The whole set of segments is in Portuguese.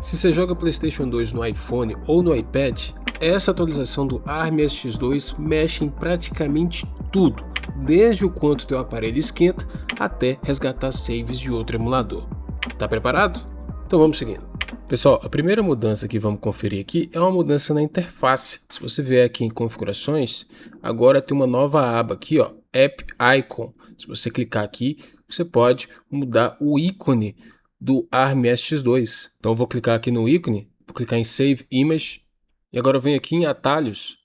Se você joga PlayStation 2 no iPhone ou no iPad, essa atualização do ARM SX2 mexe em praticamente tudo, desde o quanto teu aparelho esquenta até resgatar saves de outro emulador. Tá preparado? Então vamos seguindo. Pessoal, a primeira mudança que vamos conferir aqui é uma mudança na interface. Se você vier aqui em configurações, agora tem uma nova aba aqui, ó, App Icon. Se você clicar aqui, você pode mudar o ícone do ARM SX2. Então eu vou clicar aqui no ícone, vou clicar em Save Image e agora eu venho aqui em atalhos.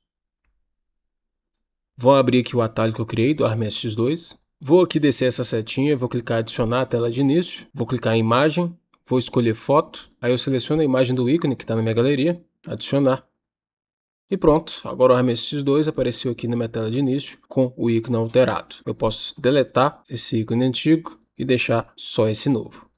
Vou abrir aqui o atalho que eu criei do ARM SX2. Vou aqui descer essa setinha, vou clicar em adicionar a tela de início, vou clicar em imagem, vou escolher foto, aí eu seleciono a imagem do ícone que está na minha galeria, adicionar. E pronto, agora o ARM SX2 apareceu aqui na minha tela de início com o ícone alterado. Eu posso deletar esse ícone antigo e deixar só esse novo.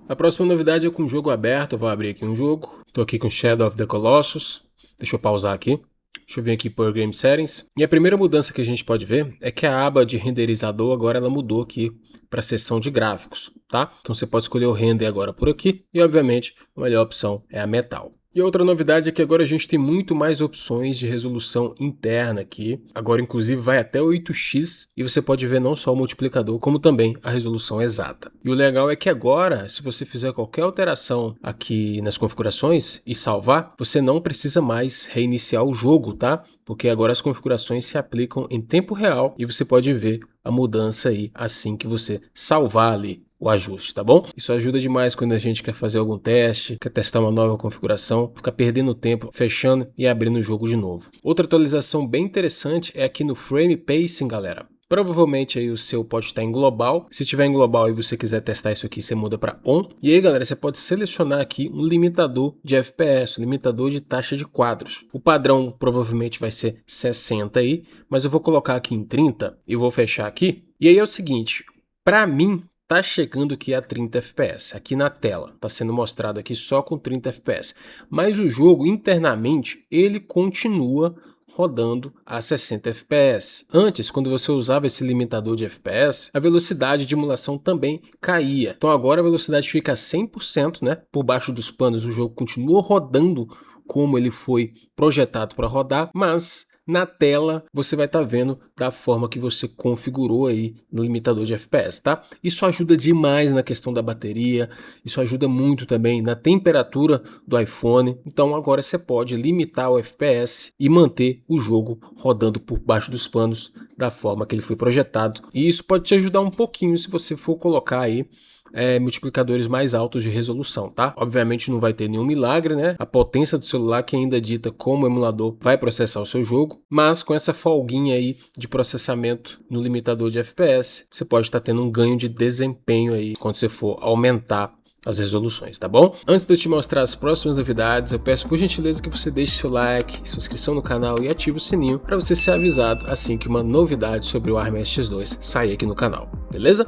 A próxima novidade é com o jogo aberto. Eu vou abrir aqui um jogo. Estou aqui com Shadow of the Colossus. Deixa eu pausar aqui. Deixa eu vir aqui por Game Settings. E a primeira mudança que a gente pode ver é que a aba de renderizador agora ela mudou aqui para a seção de gráficos, tá? Então você pode escolher o render agora por aqui e obviamente a melhor opção é a Metal. E outra novidade é que agora a gente tem muito mais opções de resolução interna aqui. Agora inclusive vai até 8x e você pode ver não só o multiplicador, como também a resolução exata. E o legal é que agora, se você fizer qualquer alteração aqui nas configurações e salvar, você não precisa mais reiniciar o jogo, tá? Porque agora as configurações se aplicam em tempo real e você pode ver a mudança aí assim que você salvar ali o ajuste, tá bom? Isso ajuda demais quando a gente quer fazer algum teste, quer testar uma nova configuração, ficar perdendo tempo, fechando e abrindo o jogo de novo. Outra atualização bem interessante é aqui no Frame Pacing, galera. Provavelmente aí o seu pode estar em global. Se tiver em global e você quiser testar isso aqui, você muda para on. E aí, galera, você pode selecionar aqui um limitador de FPS, um limitador de taxa de quadros. O padrão provavelmente vai ser 60 aí, mas eu vou colocar aqui em 30 e vou fechar aqui. E aí é o seguinte, para mim tá chegando aqui a 30 FPS, aqui na tela, tá sendo mostrado aqui só com 30 FPS, mas o jogo internamente ele continua rodando a 60 FPS. Antes, quando você usava esse limitador de FPS, a velocidade de emulação também caía. Então agora a velocidade fica a 100%, né? Por baixo dos panos o jogo continua rodando como ele foi projetado para rodar, mas na tela você vai estar vendo da forma que você configurou aí no limitador de FPS, tá? Isso ajuda demais na questão da bateria, isso ajuda muito também na temperatura do iPhone. Então agora você pode limitar o FPS e manter o jogo rodando por baixo dos panos da forma que ele foi projetado. E isso pode te ajudar um pouquinho se você for colocar aí multiplicadores mais altos de resolução, tá? Obviamente não vai ter nenhum milagre, né? A potência do celular que ainda dita como o emulador vai processar o seu jogo, mas com essa folguinha aí de processamento no limitador de FPS, você pode estar tendo um ganho de desempenho aí quando você for aumentar as resoluções, tá bom? Antes de eu te mostrar as próximas novidades, eu peço por gentileza que você deixe seu like, sua inscrição no canal e ative o sininho para você ser avisado assim que uma novidade sobre o ARM SX2 sair aqui no canal, beleza?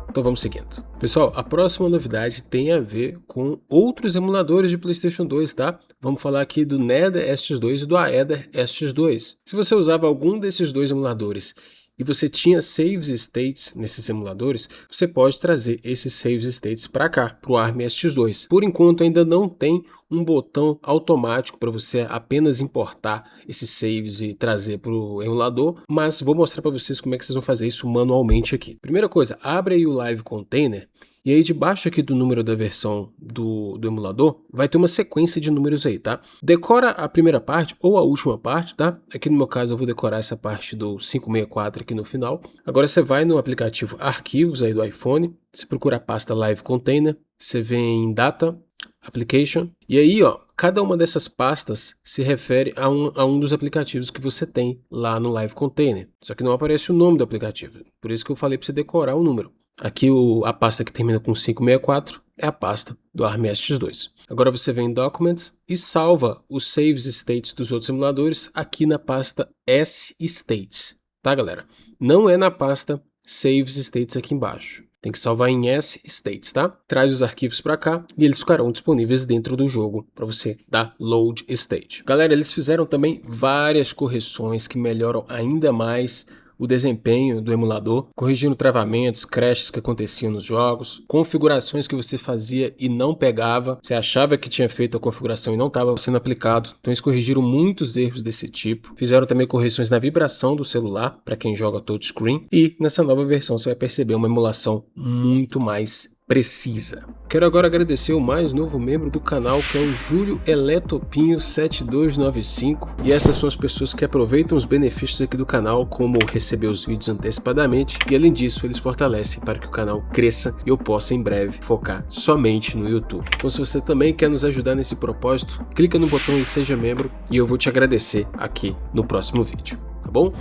Então vamos seguindo. Pessoal, a próxima novidade tem a ver com outros emuladores de PlayStation 2, tá? Vamos falar aqui do Nether SX2 e do Aether SX2. Se você usava algum desses dois emuladores e você tinha saves states nesses emuladores, você pode trazer esses saves states para cá, para o ARM SX2. Por enquanto ainda não tem um botão automático para você apenas importar esses saves e trazer para o emulador, mas vou mostrar para vocês como é que vocês vão fazer isso manualmente aqui. Primeira coisa, abre aí o Live Container. E aí debaixo aqui do número da versão do emulador, vai ter uma sequência de números aí, tá? Decora a primeira parte ou a última parte, tá? Aqui no meu caso eu vou decorar essa parte do 564 aqui no final. Agora você vai no aplicativo Arquivos aí do iPhone, você procura a pasta Live Container, você vem em Data, Application, e aí ó, cada uma dessas pastas se refere a um dos aplicativos que você tem lá no Live Container. Só que não aparece o nome do aplicativo, por isso que eu falei para você decorar o número. Aqui a pasta que termina com 564 é a pasta do ARM SX2. Agora você vem em Documents e salva os saves states dos outros emuladores aqui na pasta S-States, tá galera? Não é na pasta Saves States aqui embaixo. Tem que salvar em S-States, tá? Traz os arquivos para cá e eles ficarão disponíveis dentro do jogo para você dar Load State. Galera, eles fizeram também várias correções que melhoram ainda mais o desempenho do emulador, corrigindo travamentos, crashes que aconteciam nos jogos, configurações que você fazia e não pegava, você achava que tinha feito a configuração e não estava sendo aplicado. Então eles corrigiram muitos erros desse tipo, fizeram também correções na vibração do celular, para quem joga touchscreen, e nessa nova versão você vai perceber uma emulação muito mais precisa. Quero agora agradecer o mais novo membro do canal, que é o Júlio Eletopinho 7295, e essas são as pessoas que aproveitam os benefícios aqui do canal, como receber os vídeos antecipadamente, e além disso eles fortalecem para que o canal cresça e eu possa em breve focar somente no YouTube. Então se você também quer nos ajudar nesse propósito, clica no botão e seja membro, e eu vou te agradecer aqui no próximo vídeo, tá bom?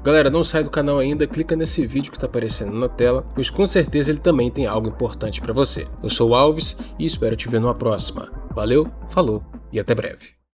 Galera, não sai do canal ainda, clica nesse vídeo que está aparecendo na tela, pois com certeza ele também tem algo importante para você. Eu sou o Alves e espero te ver numa próxima. Valeu, falou e até breve.